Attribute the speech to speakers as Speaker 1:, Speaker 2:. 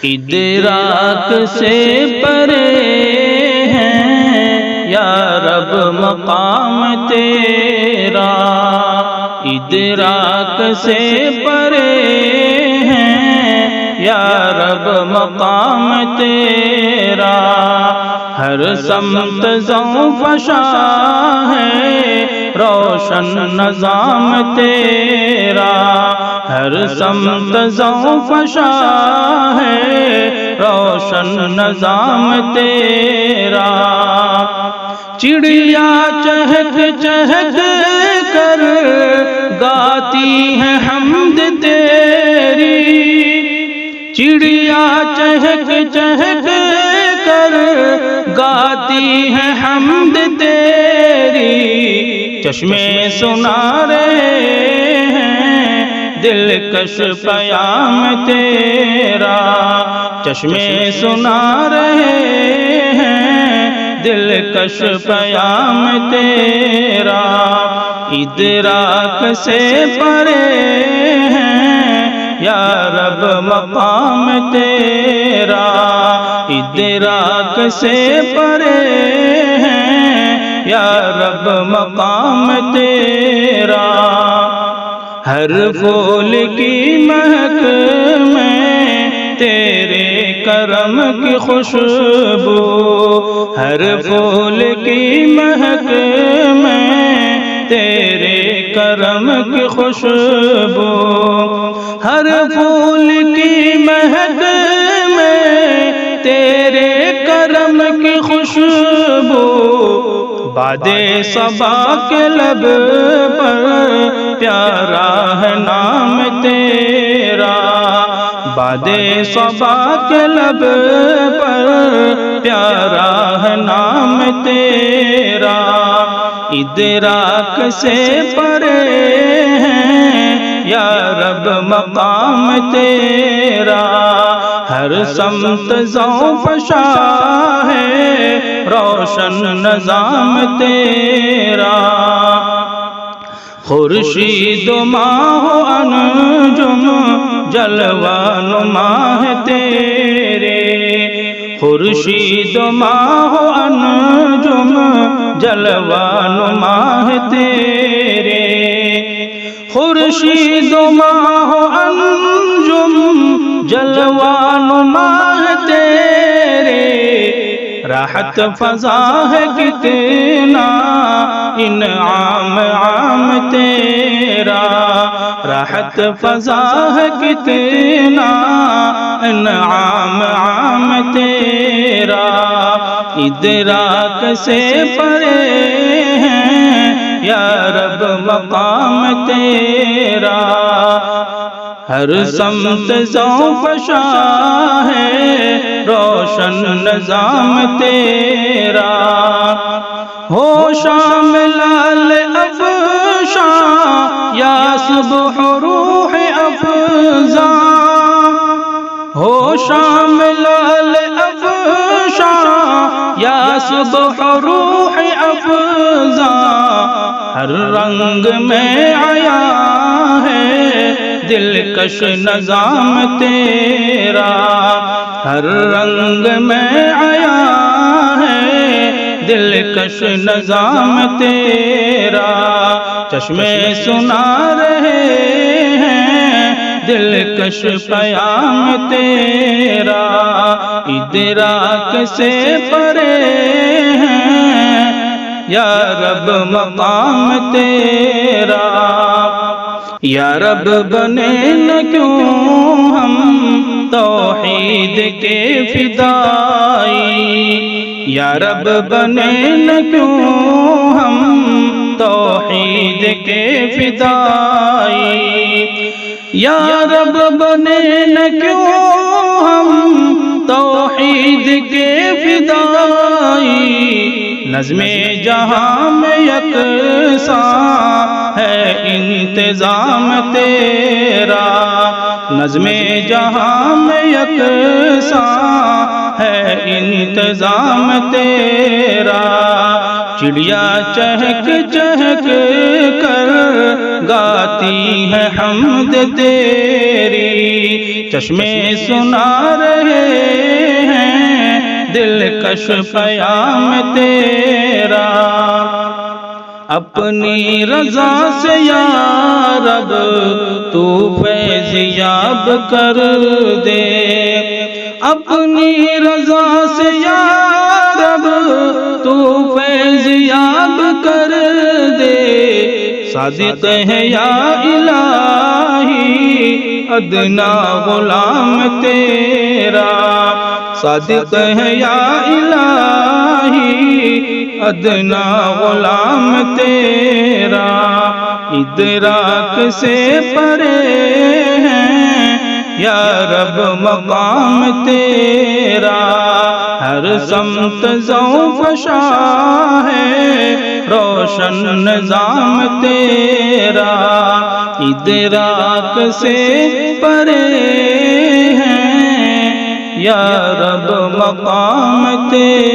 Speaker 1: ادراک سے پرے ہیں یا رب مقام تیرا، ادراک سے پرے ہیں یا رب مقام تیرا، ہر سمت زوں فشاں ہے روشن نظام تیرا، ہر سمت زوں فشاں ہے روشن نظام تیرا، چڑیا چہک چہک کر گاتی ہے حمد تیری، چڑیا چہک چہک کر گاتی ہے حمد تیری، چشمے سنا رہے ہیں دلکش پیام تیرا، چشمے سنا رہے ہیں دلکش پیام تیرا، ادراک سے پرے ہیں یا رب مقام تیرا، ادراک سے پرے ہیں یا رب مقام تیرا، ہر پھول کی مہک میں تیرے کرم کی خوشبو، ہر پھول کی مہک میں تیرے کرم کی خوشبو، ہر پھول کی مہک میں تیرے کرم کی خوشبو، باد صبا کے لب پر پیارا ہے نام تیرا، باد صبا کے لب پر پیارا ہے نام تیرا، ادراک سے پرے ہیں یا رب مقام تیرا، ہر سمت زوں فشاں ہے روشن نظام تیرا، خورشید و ماہ و انجم جلوہ نما ہے تیرے، خورشید و ماہ و انجم جلوہ نما ہے تیرے، خورشید و ماہ و انجم جلوہ نما ہے تیرے، راحت فضا ہے کتنا انعام عام تیرا، راحت فضا ہے کتنا انعام عام تیرا، ادراک سے پرے ہیں یا رب مقام تیرا، ہر سمت زوں فشاں ہے روشن نظام تیرا، ہو شام لال افشاں یا صبح روح افزاں، ہو شام لال افشاں یا صبح روح افزاں، ہر رنگ میں آیا ہے دلکش نظام تیرا، ہر رنگ میں آیا ہے دلکش نظام تیرا، چشمے سنا رہے ہیں دلکش پیام تیرا، ادراک سے پرے ہیں یا رب مقام تیرا، یا رب بنے نہ کیوں ہم توحید کے فدائی، یا رب بنے نہ کیوں ہم توحید کے فدائی، یا رب بنے نہ کیوں ہم توحید کے فدائی، نظم جہاں میں یکساں ہے انتظام تیرا، نظم جہاں میں یکساں ہے انتظام تیرا، چڑیا چہک چہک کر گاتی ہے حمد تیری، چشمے سنا رہے دلکش پیام تیرا، اپنی رضا سے یا رب تو فیضیاب کر دے، اپنی رضا سے یا رب تو فیضیاب کر دے، صادق ہے یا الہی ادنا غلام تیرا، صادق ہے یا الہی ادنا غلام تیرا، ادراک سے پرے ہیں یا رب مقام تیرا، ہر سمت ضو فشا ہے روشن نظام تیرا، ادراک سے پرے ہیں یا رب مقام تیرا۔